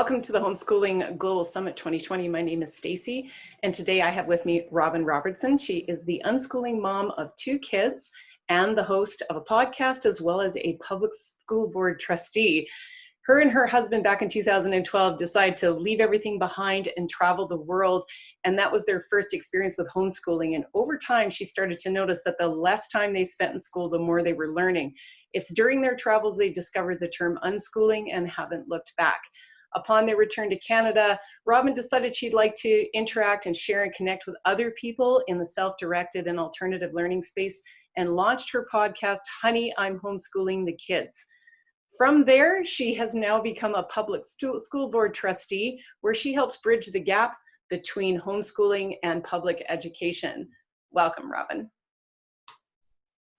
Welcome to the Homeschooling Global Summit 2020. My name is Stacy, and today I have with me Robyn Robertson. She is the unschooling mom of 2 kids and the host of a podcast, as well as a public school board trustee. Her and her husband back in 2012 decided to leave everything behind and travel the world, and that was their first experience with homeschooling. And over time, she started to notice that the less time they spent in school, the more they were learning. It's during their travels they discovered the term unschooling and haven't looked back. Upon their return to Canada, Robyn decided she'd like to interact and share and connect with other people in the self-directed and alternative learning space, and launched her podcast, Honey, I'm Homeschooling the Kids. From there, she has now become a public school board trustee, where she helps bridge the gap between homeschooling and public education. Welcome, Robyn.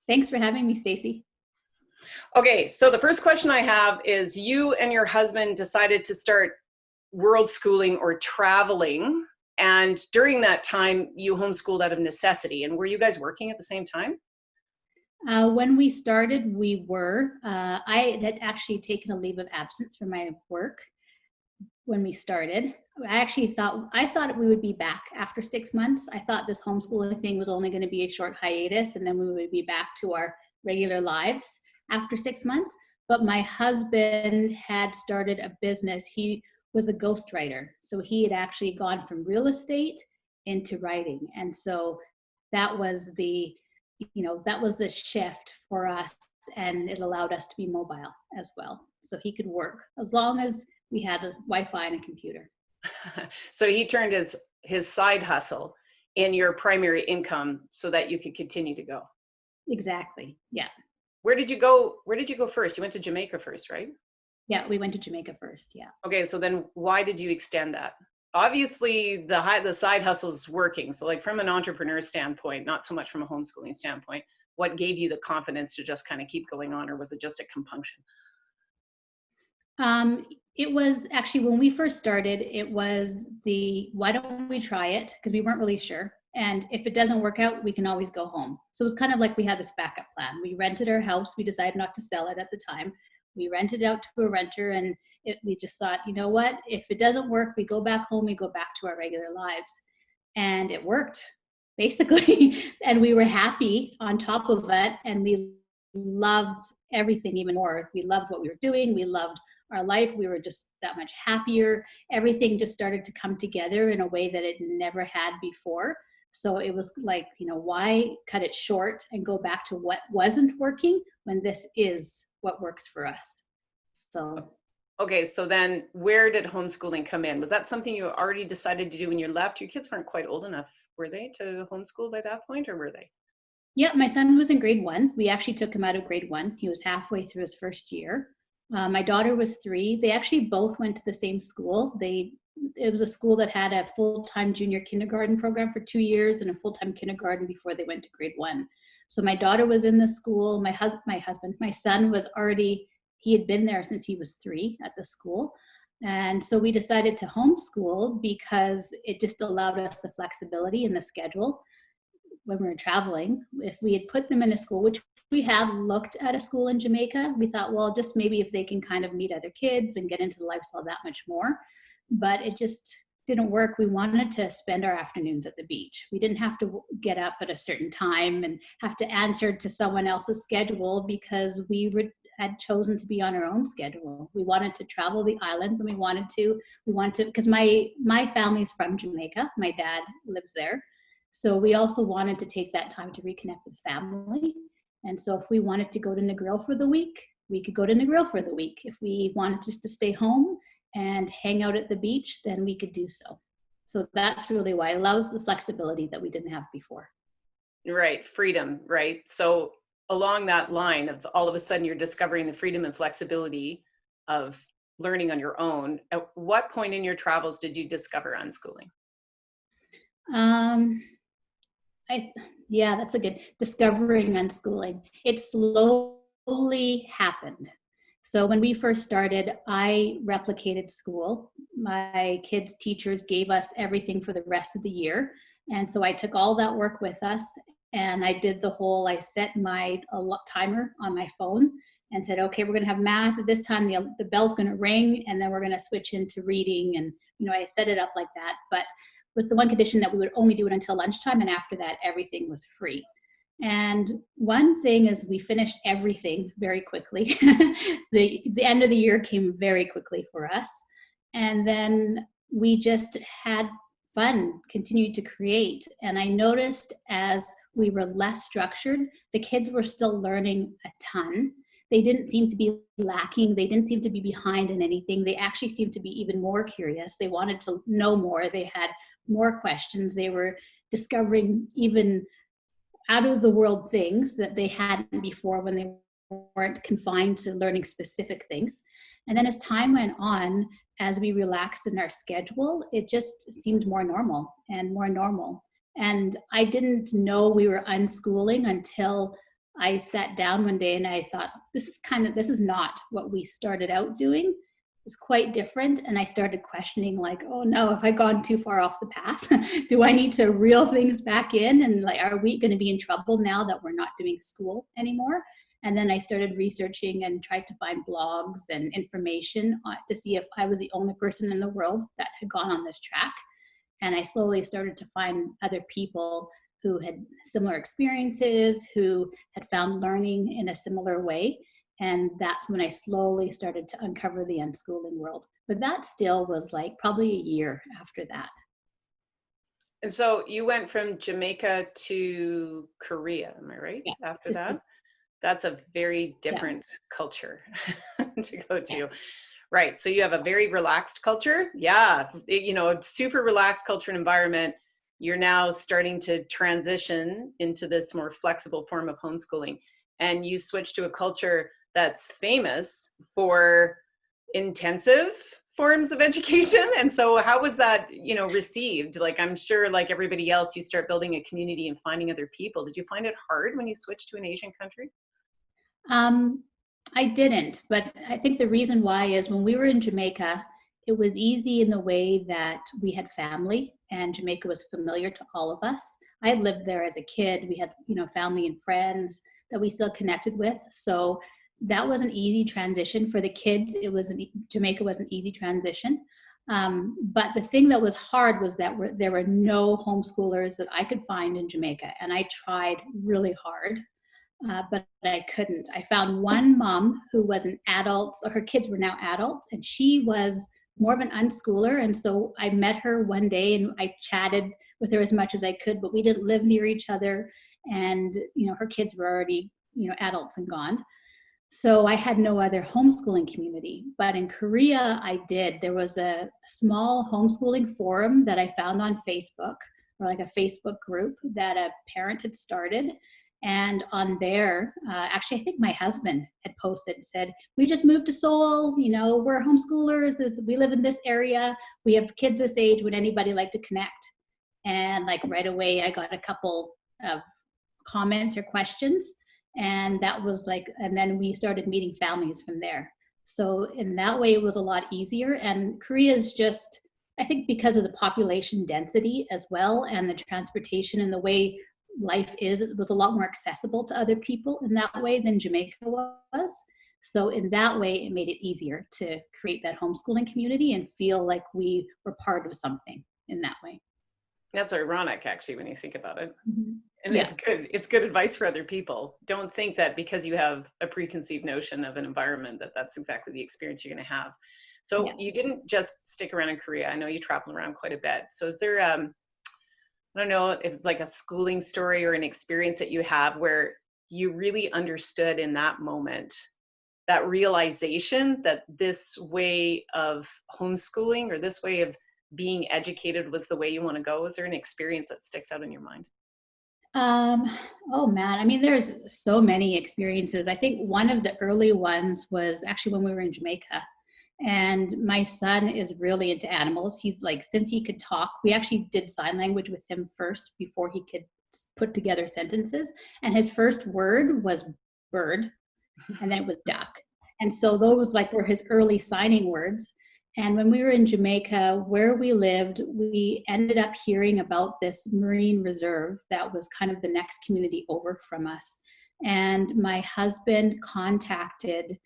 Thanks for having me, Stacy. Okay, so the first question I have is, you and your husband decided to start world schooling or traveling, and during that time you homeschooled out of necessity. And were you guys working at the same time? When we started, we were. I had actually taken a leave of absence from my work when we started. I thought we would be back after 6 months. I thought this homeschooling thing was only going to be a short hiatus, and then we would be back to our regular lives after 6 months. But my husband had started a business. He was a ghostwriter. So he had actually gone from real estate into writing. And so that was the shift for us, and it allowed us to be mobile as well. So he could work as long as we had a Wi-Fi and a computer. So he turned his side hustle in your primary income so that you could continue to go. Exactly. Yeah. Where did you go first? You went to Jamaica first, right? Yeah, we went to Jamaica first. Yeah. Okay, so then why did you extend that? Obviously, the side hustle is working. So, like, from an entrepreneur standpoint, not so much from a homeschooling standpoint, what gave you the confidence to just kind of keep going on, or was it just a compunction? It was actually, when we first started, it was why don't we try it? Because we weren't really sure. And if it doesn't work out, we can always go home. So it was kind of like we had this backup plan. We rented our house. We decided not to sell it at the time. We rented it out to a renter, and we just thought, you know what, if it doesn't work, we go back home, we go back to our regular lives. And it worked, basically. And we were happy on top of it. And we loved everything even more. We loved what we were doing. We loved our life. We were just that much happier. Everything just started to come together in a way that it never had before. So it was like, why cut it short and go back to what wasn't working when this is what works for us? So. Okay, so then where did homeschooling come in? Was that something you already decided to do when you left? Your kids weren't quite old enough, were they, to homeschool by that point, or were they? Yeah, my son was in grade 1. We actually took him out of grade 1. He was halfway through his first year. My daughter was 3. They actually both went to the same school. It was a school that had a full-time junior kindergarten program for 2 years and a full-time kindergarten before they went to grade 1. So my daughter was in the school. My son was already, he had been there since he was 3 at the school. And so we decided to homeschool because it just allowed us the flexibility in the schedule when we were traveling. If we had put them in a school, which we had looked at a school in Jamaica, we thought, well, just maybe if they can kind of meet other kids and get into the lifestyle that much more. But it just didn't work. We wanted to spend our afternoons at the beach. We didn't have to get up at a certain time and have to answer to someone else's schedule, because we had chosen to be on our own schedule. We wanted to travel the island when we wanted to, because my family's from Jamaica. My dad lives there. So we also wanted to take that time to reconnect with family. And so if we wanted to go to Negril for the week, we could go to Negril for the week. If we wanted just to stay home and hang out at the beach, then we could do so. So that's really why it allows the flexibility that we didn't have before. Right, freedom, right? So along that line of all of a sudden you're discovering the freedom and flexibility of learning on your own. At what point in your travels did you discover unschooling? Yeah, that's a good, discovering unschooling. It slowly happened. So when we first started, I replicated school. My kids' teachers gave us everything for the rest of the year. And so I took all that work with us, and I did I set my timer on my phone, and said, okay, we're going to have math at this time. The bell's going to ring, and then we're going to switch into reading. And, I set it up like that. But with the one condition that we would only do it until lunchtime, and after that, everything was free. And one thing is we finished everything very quickly. The end of the year came very quickly for us. And then we just had fun, continued to create. And I noticed as we were less structured, the kids were still learning a ton. They didn't seem to be lacking. They didn't seem to be behind in anything. They actually seemed to be even more curious. They wanted to know more. They had more questions. They were discovering even out of the world things that they hadn't before when they weren't confined to learning specific things. And then as time went on, as we relaxed in our schedule, it just seemed more normal and more normal. And I didn't know we were unschooling until I sat down one day and I thought, this is not what we started out doing. It's quite different. And I started questioning, like, oh no, have I gone too far off the path? Do I need to reel things back in? And like, are we going to be in trouble now that we're not doing school anymore? And then I started researching and tried to find blogs and information to see if I was the only person in the world that had gone on this track. And I slowly started to find other people who had similar experiences, who had found learning in a similar way. And that's when I slowly started to uncover the unschooling world. But that still was like probably a year after that. And so you went from Jamaica to Korea, am I right? Yeah. After that? That's a very different culture to go to. Yeah. Right. So you have a very relaxed culture. Yeah. Super relaxed culture and environment. You're now starting to transition into this more flexible form of homeschooling. And you switch to a culture that's famous for intensive forms of education. And so how was that, received? Like, I'm sure like everybody else, you start building a community and finding other people. Did you find it hard when you switched to an Asian country? I didn't, but I think the reason why is when we were in Jamaica, it was easy in the way that we had family and Jamaica was familiar to all of us. I had lived there as a kid. We had, family and friends that we still connected with. So that was an easy transition for the kids. Jamaica was an easy transition. But the thing that was hard was that there were no homeschoolers that I could find in Jamaica. And I tried really hard. But I couldn't. I found one mom who was an adult, so her kids were now adults, and she was more of an unschooler. And so I met her one day and I chatted with her as much as I could, but we didn't live near each other. And, her kids were already, adults and gone. So I had no other homeschooling community. But in Korea, I did. There was a small homeschooling forum that I found on Facebook, or like a Facebook group that a parent had started. And on there, actually, I think my husband had posted and said, we just moved to Seoul, we're homeschoolers, we live in this area, we have kids this age, would anybody like to connect? And like right away, I got a couple of comments or questions, and that was like, and then we started meeting families from there. So in that way, it was a lot easier. And Korea is just, I think because of the population density as well, and the transportation and the way life it was a lot more accessible to other people in that way than Jamaica was. So in that way, it made it easier to create that homeschooling community and feel like we were part of something in that way. That's ironic, actually, when you think about it. Mm-hmm. And yeah. It's good advice for other people. Don't think that because you have a preconceived notion of an environment that's exactly the experience you're going to have. So You didn't just stick around in Korea. I know you traveled around quite a bit. So is there I don't know if it's like a schooling story or an experience that you have where you really understood in that moment, that realization that this way of homeschooling or this way of being educated was the way you want to go? Is there an experience that sticks out in your mind? Oh man, I mean, there's so many experiences. I think one of the early ones was actually when we were in Jamaica. And my son is really into animals. He's like, since he could talk, we actually did sign language with him first before he could put together sentences. And his first word was bird, and then it was duck. And so those like were his early signing words. And when we were in Jamaica, where we lived, we ended up hearing about this marine reserve that was kind of the next community over from us. And my husband contacted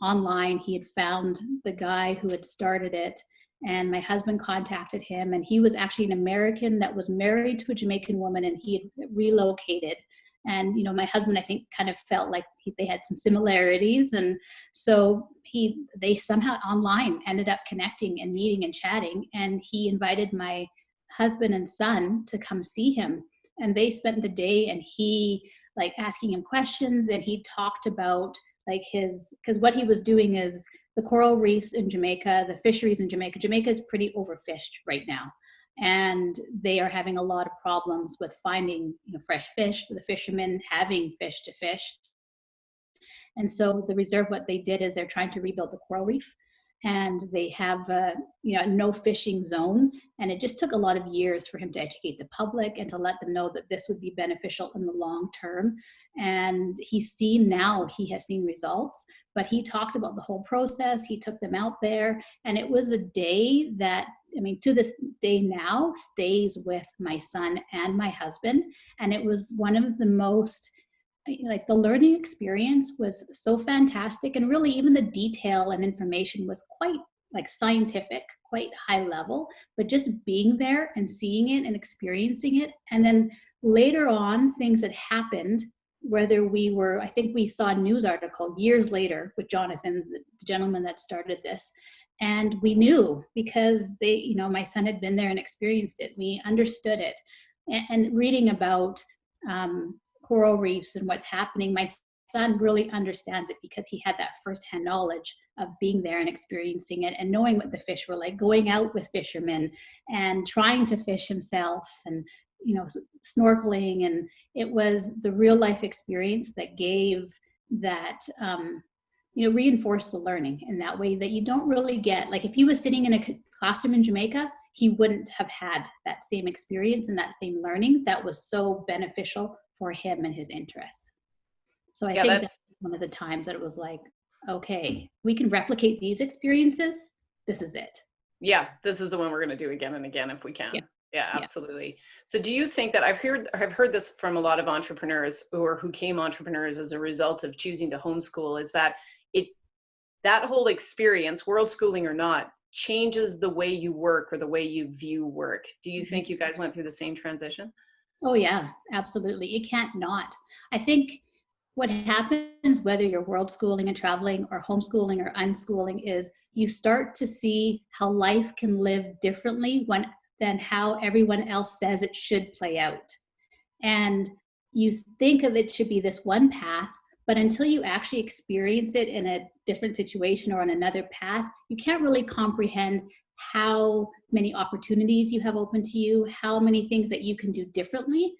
online. He had found the guy who had started it, and my husband contacted him, and he was actually an American that was married to a Jamaican woman, and he had relocated. And, you know, my husband, I think, kind of felt like they had some similarities. And so they somehow online ended up connecting and meeting and chatting. And he invited my husband and son to come see him. And they spent the day, and he like asking him questions, and he talked about like because what he was doing is the coral reefs in Jamaica, the fisheries in Jamaica. Jamaica is pretty overfished right now. And they are having a lot of problems with finding, you know, fresh fish, for the fishermen having fish to fish. And so the reserve, what they did is they're trying to rebuild the coral reef, and they have a, you know, no fishing zone. And it just took a lot of years for him to educate the public and to let them know that this would be beneficial in the long term. And he has seen results, but he talked about the whole process. He took them out there, and it was a day that, I mean, to this day now stays with my son and my husband. And it was one of the most, like, the learning experience was so fantastic, and really even the detail and information was quite like scientific, quite high level, but just being there and seeing it and experiencing it. And then later on, things that happened, whether I think we saw a news article years later with Jonathan, the gentleman that started this, and we knew because my son had been there and experienced it. We understood it. And reading about coral reefs and what's happening, my son really understands it because he had that firsthand knowledge of being there and experiencing it and knowing what the fish were like, going out with fishermen and trying to fish himself, and snorkeling. And it was the real life experience that gave that reinforced the learning in that way that you don't really get. Like, if he was sitting in a classroom in Jamaica, he wouldn't have had that same experience and that same learning that was so beneficial for him and his interests. So I think that's one of the times that it was like, okay, we can replicate these experiences. This is it. Yeah, this is the one we're going to do again and again if we can. Yeah, absolutely. So do you think that I've heard this from a lot of entrepreneurs who came entrepreneurs as a result of choosing to homeschool, is that that whole experience, world schooling or not, changes the way you work or the way you view work. Do you think you guys went through the same transition? Oh yeah, absolutely. You can't not. I think what happens, whether you're world schooling and traveling or homeschooling or unschooling, is you start to see how life can live differently than how everyone else says it should play out. And you think of it should be this one path, but until you actually experience it in a different situation or on another path, you can't really comprehend how many opportunities you have open to you, how many things that you can do differently.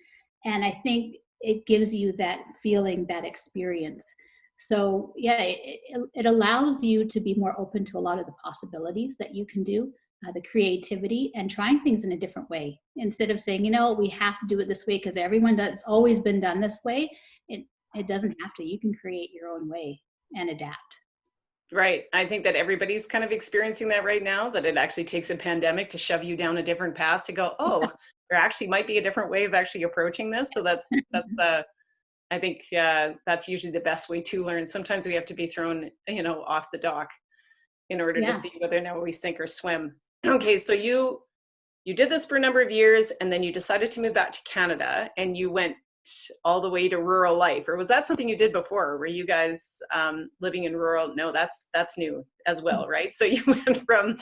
And I think it gives you that feeling, that experience. So yeah, it allows you to be more open to a lot of the possibilities that you can do, the creativity, and trying things in a different way. Instead of saying, we have to do it this way because everyone does, always been done this way. It doesn't have to. You can create your own way and adapt. Right. I think that everybody's kind of experiencing that right now, that it actually takes a pandemic to shove you down a different path to go, there actually might be a different way of actually approaching this. So that's I think that's usually the best way to learn. Sometimes we have to be thrown, off the dock in order to see whether or not we sink or swim. Okay. So you did this for a number of years, and then you decided to move back to Canada, and you went all the way to rural life. Or was that something you did before? Were you guys living in rural? No, that's new as well, right? So you went from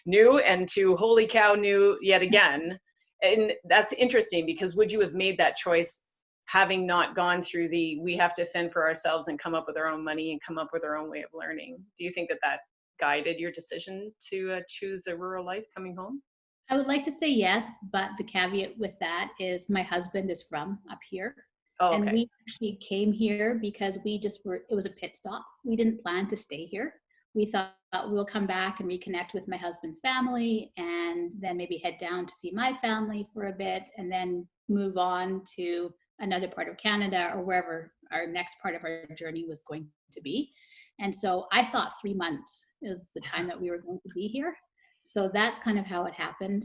new and to holy cow new yet again. And that's interesting, because would you have made that choice having not gone through we have to fend for ourselves and come up with our own money and come up with our own way of learning? Do you think that guided your decision to choose a rural life coming home? I would like to say yes, but the caveat with that is my husband is from up here. Oh, okay. And we actually came here because it was a pit stop. We didn't plan to stay here. We thought we'll come back and reconnect with my husband's family, and then maybe head down to see my family for a bit, and then move on to another part of Canada or wherever our next part of our journey was going to be. And so I thought 3 months is the time that we were going to be here. So that's kind of how it happened.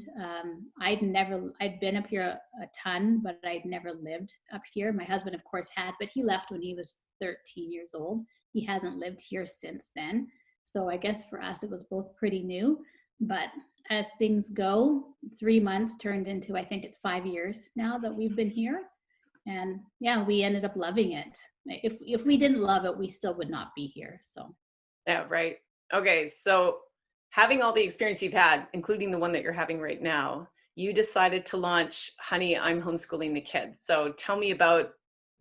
I'd been up here a ton, but I'd never lived up here. My husband, of course, had, but he left when he was 13 years old. He hasn't lived here since then. So I guess for us, it was both pretty new. But as things go, 3 months turned into, I think it's 5 years now that we've been here. And yeah, we ended up loving it. If we didn't love it, we still would not be here. So. Yeah, right. Okay, so having all the experience you've had, including the one that you're having right now, you decided to launch Honey, I'm Homeschooling the Kids. So tell me about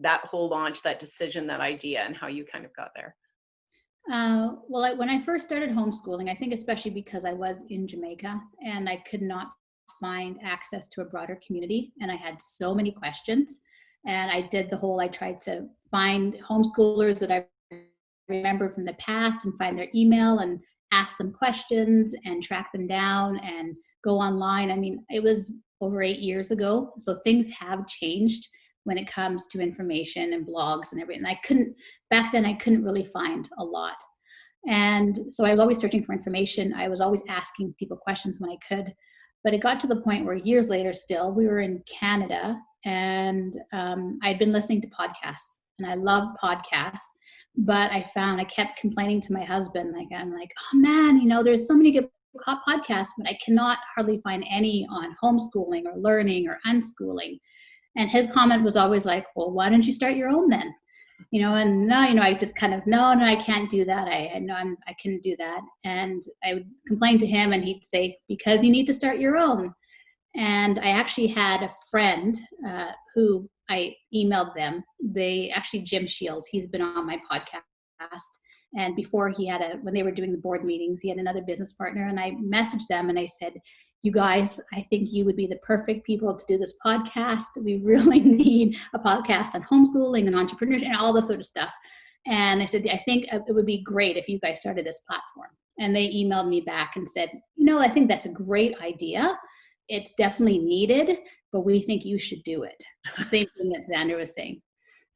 that whole launch, that decision, that idea, and how you kind of got there. Well, when I first started homeschooling, I think especially because I was in Jamaica and I could not find access to a broader community, and I had so many questions, and I tried to find homeschoolers that I remember from the past and find their email and ask them questions and track them down and go online. I mean, it was over 8 years ago, so things have changed when it comes to information and blogs and everything. Back then I couldn't really find a lot. And so I was always searching for information. I was always asking people questions when I could. But it got to the point where years later still, we were in Canada, and I'd been listening to podcasts, and I love podcasts. But I kept complaining to my husband, I'm like, oh man, there's so many good podcasts, but I cannot hardly find any on homeschooling or learning or unschooling. And his comment was always like, well, why don't you start your own then? And no, I just kind of, no, I can't do that. I know I couldn't do that. And I would complain to him, and he'd say, because you need to start your own. And I actually had a friend who I emailed them. Jim Shields, he's been on my podcast. And before when they were doing the board meetings, he had another business partner, and I messaged them and I said, you guys, I think you would be the perfect people to do this podcast. We really need a podcast on homeschooling and entrepreneurship and all this sort of stuff. And I said, I think it would be great if you guys started this platform. And they emailed me back and said, I think that's a great idea. It's definitely needed, but we think you should do it. The same thing that Xander was saying.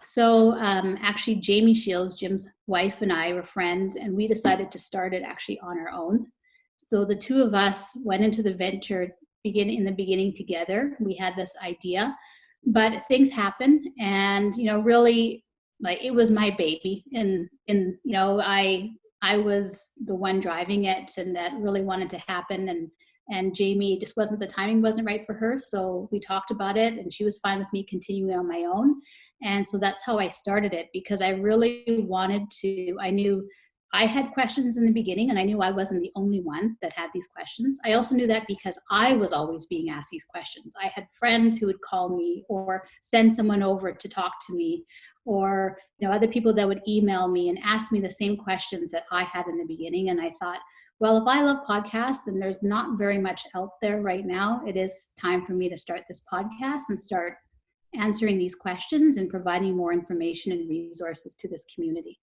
So actually, Jamie Shields, Jim's wife, and I were friends, and we decided to start it actually on our own. So the two of us went into the venture in the beginning together. We had this idea, but things happened, and really, like, it was my baby, and I was the one driving it, and that really wanted to happen, and Jamie, the timing wasn't right for her. So we talked about it, and she was fine with me continuing on my own. And so that's how I started it, because I really I knew I had questions in the beginning, and I knew I wasn't the only one that had these questions. I also knew that because I was always being asked these questions. I had friends who would call me or send someone over to talk to me, or other people that would email me and ask me the same questions that I had in the beginning. And I thought, well, if I love podcasts and there's not very much out there right now, it is time for me to start this podcast and start answering these questions and providing more information and resources to this community.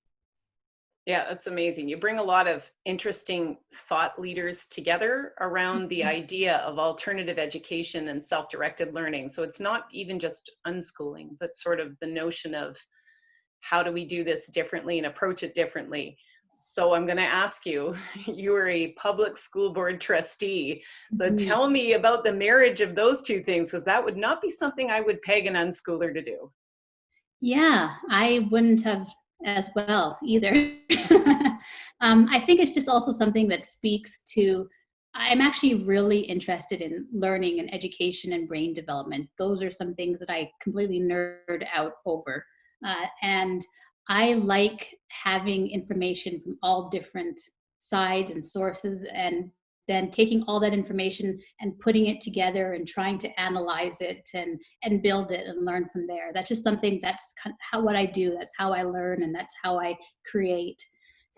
Yeah, that's amazing. You bring a lot of interesting thought leaders together around the idea of alternative education and self-directed learning. So it's not even just unschooling, but sort of the notion of how do we do this differently and approach it differently. So I'm going to ask you, you are a public school board trustee. So tell me about the marriage of those two things, because that would not be something I would peg an unschooler to do. Yeah, I wouldn't have as well either. I think it's just also something that speaks to, I'm actually really interested in learning and education and brain development. Those are some things that I completely nerd out over. And I like having information from all different sides and sources, and then taking all that information and putting it together and trying to analyze it and build it and learn from there. That's just something that's kind of what I do. That's how I learn, and that's how I create.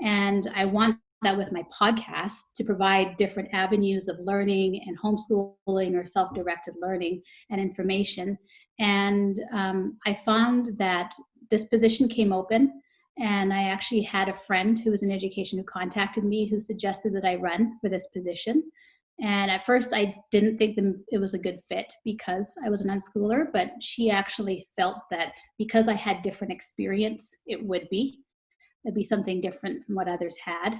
And I want that with my podcast to provide different avenues of learning and homeschooling or self-directed learning and information. And I found that this position came open, and I actually had a friend who was in education who contacted me, who suggested that I run for this position. And at first I didn't think it was a good fit because I was an unschooler, but she actually felt that because I had different experience, it'd be something different from what others had.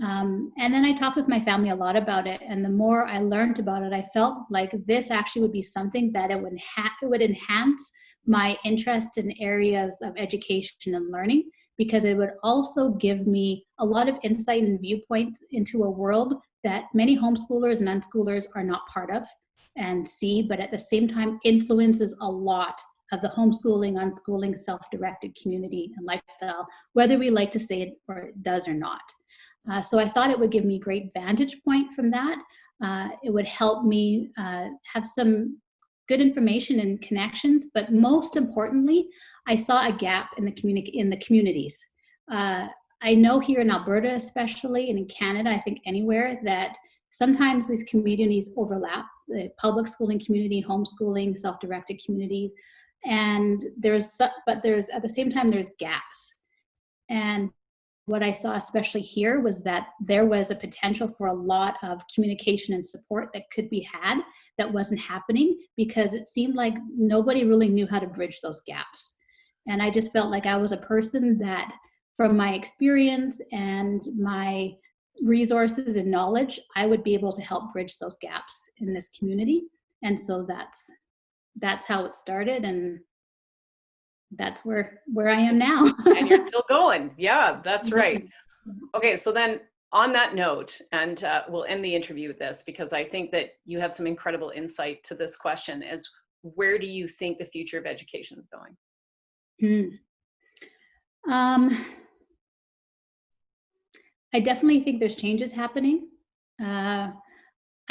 And then I talked with my family a lot about it. And the more I learned about it, I felt like this actually would be something that it would enhance my interest in areas of education and learning, because it would also give me a lot of insight and viewpoint into a world that many homeschoolers and unschoolers are not part of and see, but at the same time influences a lot of the homeschooling, unschooling, self-directed community and lifestyle, whether we like to say it or it does or not. So I thought it would give me great vantage point from that. It would help me have some good information and connections, but most importantly, I saw a gap in the communities. I know here in Alberta especially, and in Canada, I think anywhere, that sometimes these communities overlap, the public schooling community, homeschooling, self-directed communities, and at the same time, there's gaps. And what I saw especially here was that there was a potential for a lot of communication and support that could be had that wasn't happening, because it seemed like nobody really knew how to bridge those gaps. And I just felt like I was a person that, from my experience and my resources and knowledge, I would be able to help bridge those gaps in this community. And so that's how it started, and that's where I am now. And you're still going. Yeah, that's right. Okay, so then on that note, and we'll end the interview with this, because I think that you have some incredible insight to this question, is where do you think the future of education is going? I definitely think there's changes happening.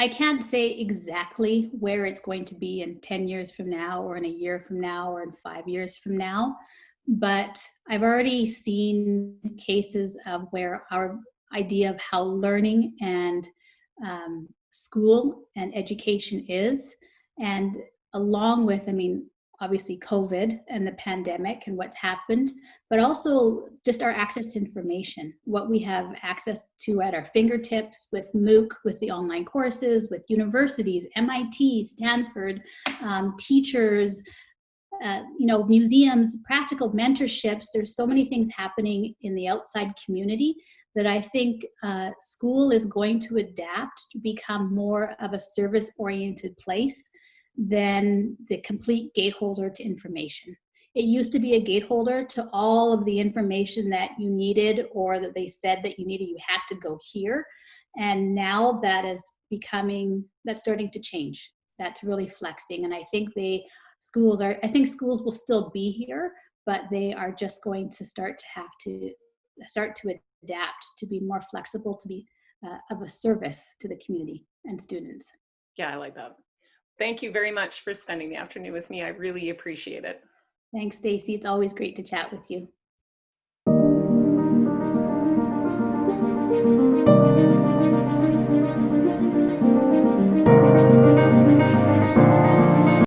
I can't say exactly where it's going to be in 10 years from now, or in a year from now, or in 5 years from now, but I've already seen cases of where our idea of how learning and school and education is, and along with, obviously COVID and the pandemic and what's happened, but also just our access to information, what we have access to at our fingertips with MOOC, with the online courses, with universities, MIT, Stanford, teachers, museums, practical mentorships. There's so many things happening in the outside community that I think school is going to adapt to become more of a service-oriented place than the complete gateholder to information. It used to be a gateholder to all of the information that you needed, or that they said that you needed, you had to go here. And now that's starting to change. That's really flexing. And I think schools will still be here, but they are just going to start to adapt to be more flexible, to be of a service to the community and students. Yeah, I like that. Thank you very much for spending the afternoon with me. I really appreciate it. Thanks, Stacy. It's always great to chat with you.